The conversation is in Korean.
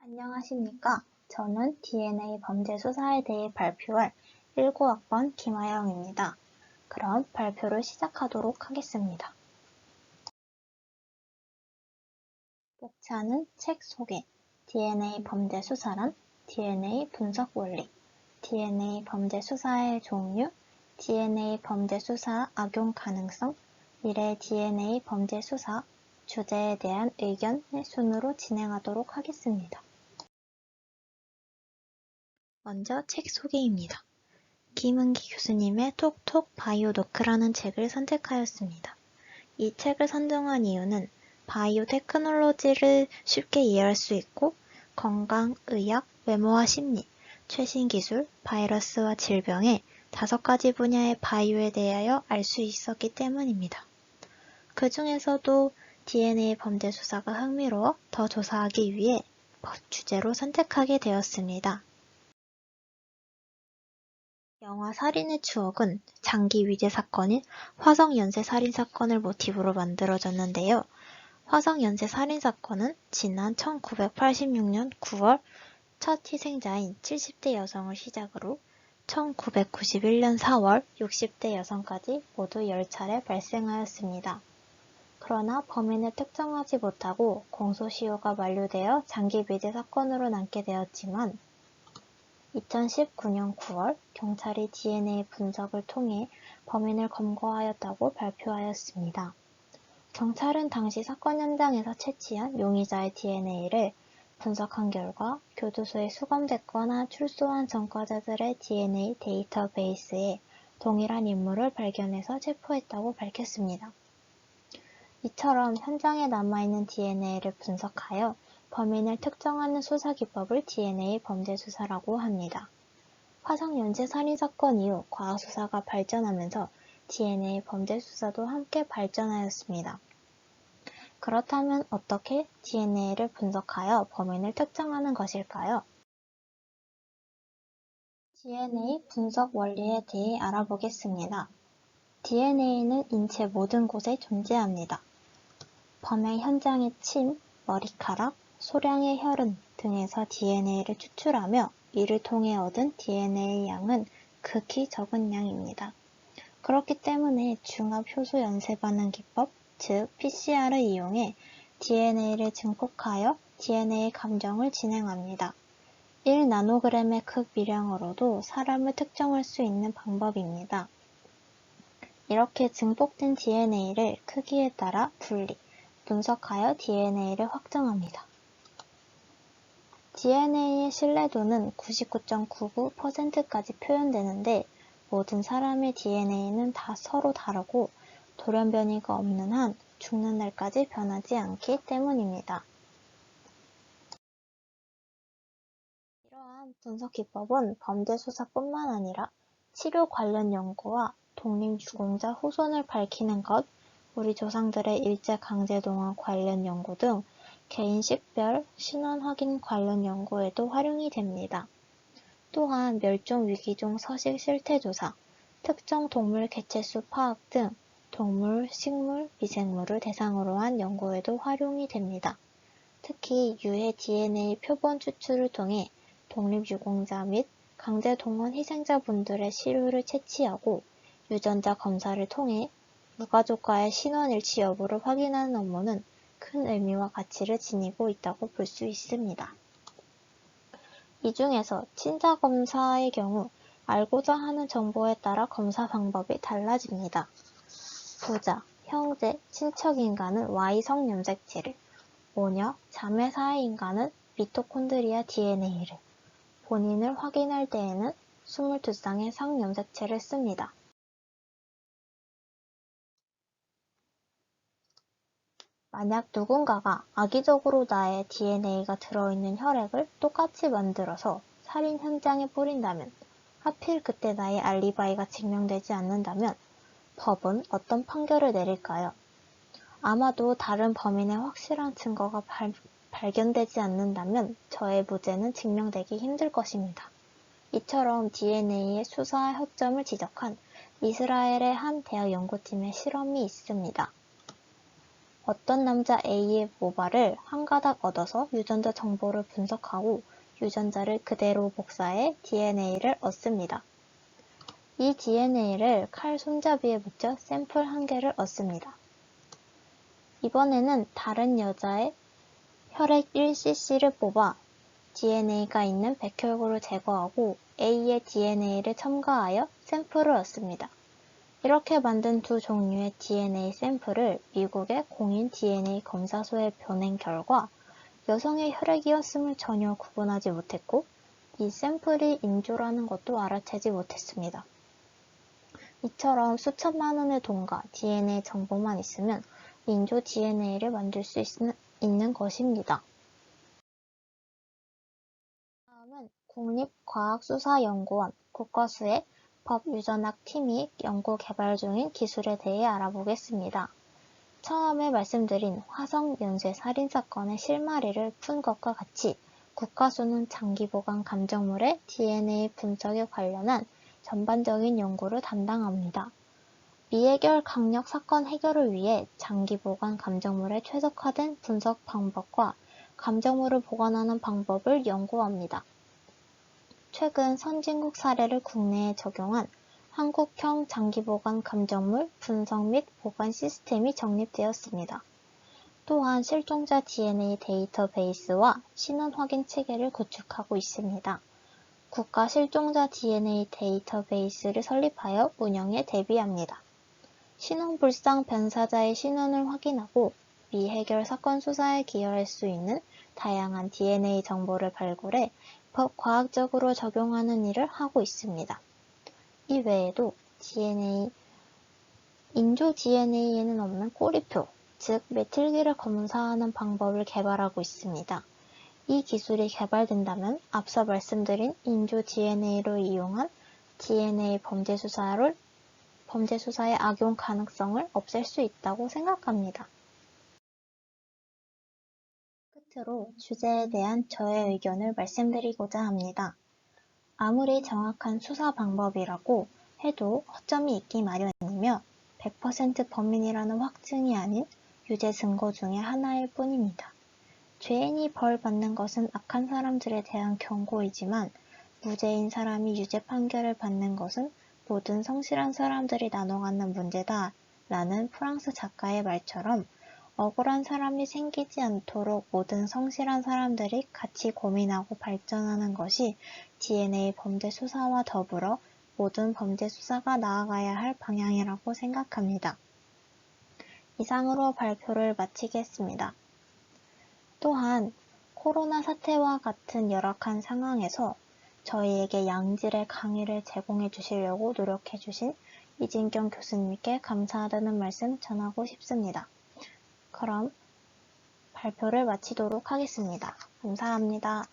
안녕하십니까. 저는 DNA 범죄 수사에 대해 발표할 19학번 김아영입니다. 그럼 발표를 시작하도록 하겠습니다. 목차는 책 소개, DNA 범죄 수사란, DNA 분석 원리, DNA 범죄 수사의 종류, DNA 범죄 수사 악용 가능성, 미래 DNA 범죄 수사, 주제에 대한 의견의 순으로 진행하도록 하겠습니다. 먼저 책 소개입니다. 김은기 교수님의 톡톡 바이오노크라는 책을 선택하였습니다. 이 책을 선정한 이유는 바이오 테크놀로지를 쉽게 이해할 수 있고 건강, 의학, 외모와 심리, 최신 기술, 바이러스와 질병의 5가지 분야의 바이오에 대하여 알 수 있었기 때문입니다. 그 중에서도 DNA 범죄 수사가 흥미로워 더 조사하기 위해 주제로 선택하게 되었습니다. 영화 살인의 추억은 장기 위제 사건인 화성 연쇄 살인 사건을 모티브로 만들어졌는데요. 화성 연쇄 살인 사건은 지난 1986년 9월 첫 희생자인 70대 여성을 시작으로 1991년 4월 60대 여성까지 모두 10차례 발생하였습니다. 그러나 범인을 특정하지 못하고 공소시효가 만료되어 장기 미제 사건으로 남게 되었지만 2019년 9월 경찰이 DNA 분석을 통해 범인을 검거하였다고 발표하였습니다. 경찰은 당시 사건 현장에서 채취한 용의자의 DNA를 분석한 결과 교도소에 수감됐거나 출소한 전과자들의 DNA 데이터베이스에 동일한 인물을 발견해서 체포했다고 밝혔습니다. 이처럼 현장에 남아있는 DNA를 분석하여 범인을 특정하는 수사 기법을 DNA 범죄 수사라고 합니다. 화성 연쇄 살인 사건 이후 과학 수사가 발전하면서 DNA 범죄 수사도 함께 발전하였습니다. 그렇다면 어떻게 DNA를 분석하여 범인을 특정하는 것일까요? DNA 분석 원리에 대해 알아보겠습니다. DNA는 인체 모든 곳에 존재합니다. 범행 현장의 침, 머리카락, 소량의 혈흔 등에서 DNA를 추출하며 이를 통해 얻은 DNA 양은 극히 적은 양입니다. 그렇기 때문에 중합효소 연쇄 반응 기법, 즉 PCR을 이용해 DNA를 증폭하여 DNA 감정을 진행합니다. 1나노그램의 극미량으로도 사람을 특정할 수 있는 방법입니다. 이렇게 증폭된 DNA를 크기에 따라 분리, 분석하여 DNA를 확정합니다. DNA의 신뢰도는 99.99%까지 표현되는데 모든 사람의 DNA는 다 서로 다르고 돌연변이가 없는 한 죽는 날까지 변하지 않기 때문입니다. 이러한 분석 기법은 범죄 수사뿐만 아니라 치료 관련 연구와 독립유공자 후손을 밝히는 것, 우리 조상들의 일제강제동원 관련 연구 등 개인 식별, 신원 확인 관련 연구에도 활용이 됩니다. 또한 멸종위기종 서식 실태조사, 특정 동물 개체수 파악 등 동물, 식물, 미생물을 대상으로 한 연구에도 활용이 됩니다. 특히 유해 DNA 표본 추출을 통해 독립유공자 및 강제동원 희생자분들의 시료를 채취하고 유전자 검사를 통해 유가족과의 신원일치 여부를 확인하는 업무는 큰 의미와 가치를 지니고 있다고 볼 수 있습니다. 이 중에서 친자검사의 경우 알고자 하는 정보에 따라 검사 방법이 달라집니다. 부자, 형제, 친척인간은 Y성 염색체를, 모녀, 자매 사이인간은 미토콘드리아 DNA를, 본인을 확인할 때에는 22쌍의 상염색체를 씁니다. 만약 누군가가 악의적으로 나의 DNA가 들어있는 혈액을 똑같이 만들어서 살인 현장에 뿌린다면, 하필 그때 나의 알리바이가 증명되지 않는다면 법은 어떤 판결을 내릴까요? 아마도 다른 범인의 확실한 증거가 발견되지 않는다면 저의 무죄는 증명되기 힘들 것입니다. 이처럼 DNA의 수사 허점을 지적한 이스라엘의 한 대학 연구팀의 실험이 있습니다. 어떤 남자 A의 모발을 한 가닥 얻어서 유전자 정보를 분석하고 유전자를 그대로 복사해 DNA를 얻습니다. 이 DNA를 칼 손잡이에 묻혀 샘플 1개를 얻습니다. 이번에는 다른 여자의 혈액 1cc를 뽑아 DNA가 있는 백혈구를 제거하고 A의 DNA를 첨가하여 샘플을 얻습니다. 이렇게 만든 두 종류의 DNA 샘플을 미국의 공인 DNA 검사소에 보낸 결과 여성의 혈액이었음을 전혀 구분하지 못했고 이 샘플이 인조라는 것도 알아채지 못했습니다. 이처럼 수천만 원의 돈과 DNA 정보만 있으면 인조 DNA를 만들 수 있는 것입니다. 다음은 국립과학수사연구원 국과수의 법유전학팀이 연구 개발 중인 기술에 대해 알아보겠습니다. 처음에 말씀드린 화성 연쇄 살인사건의 실마리를 푼 것과 같이 국과수는 장기보관 감정물의 DNA 분석에 관련한 전반적인 연구를 담당합니다. 미해결 강력 사건 해결을 위해 장기보관 감정물의 최적화된 분석 방법과 감정물을 보관하는 방법을 연구합니다. 최근 선진국 사례를 국내에 적용한 한국형 장기보관 감정물 분석 및 보관 시스템이 정립되었습니다. 또한 실종자 DNA 데이터베이스와 신원 확인 체계를 구축하고 있습니다. 국가 실종자 DNA 데이터베이스를 설립하여 운영에 대비합니다. 신원불상 변사자의 신원을 확인하고 미해결 사건 수사에 기여할 수 있는 다양한 DNA 정보를 발굴해 과학적으로 적용하는 일을 하고 있습니다. 이 외에도 인조 DNA에는 없는 꼬리표, 즉 메틸기를 검사하는 방법을 개발하고 있습니다. 이 기술이 개발된다면 앞서 말씀드린 인조 DNA를 이용한 DNA 범죄 수사의 악용 가능성을 없앨 수 있다고 생각합니다. 끝으로 주제에 대한 저의 의견을 말씀드리고자 합니다. 아무리 정확한 수사 방법이라고 해도 허점이 있기 마련이며 100% 범인이라는 확증이 아닌 유죄 증거 중의 하나일 뿐입니다. 죄인이 벌 받는 것은 악한 사람들에 대한 경고이지만 무죄인 사람이 유죄 판결을 받는 것은 모든 성실한 사람들이 나눠 갖는 문제다 라는 프랑스 작가의 말처럼 억울한 사람이 생기지 않도록 모든 성실한 사람들이 같이 고민하고 발전하는 것이 DNA 범죄 수사와 더불어 모든 범죄 수사가 나아가야 할 방향이라고 생각합니다. 이상으로 발표를 마치겠습니다. 또한 코로나 사태와 같은 열악한 상황에서 저희에게 양질의 강의를 제공해 주시려고 노력해 주신 이진경 교수님께 감사하다는 말씀 전하고 싶습니다. 그럼 발표를 마치도록 하겠습니다. 감사합니다.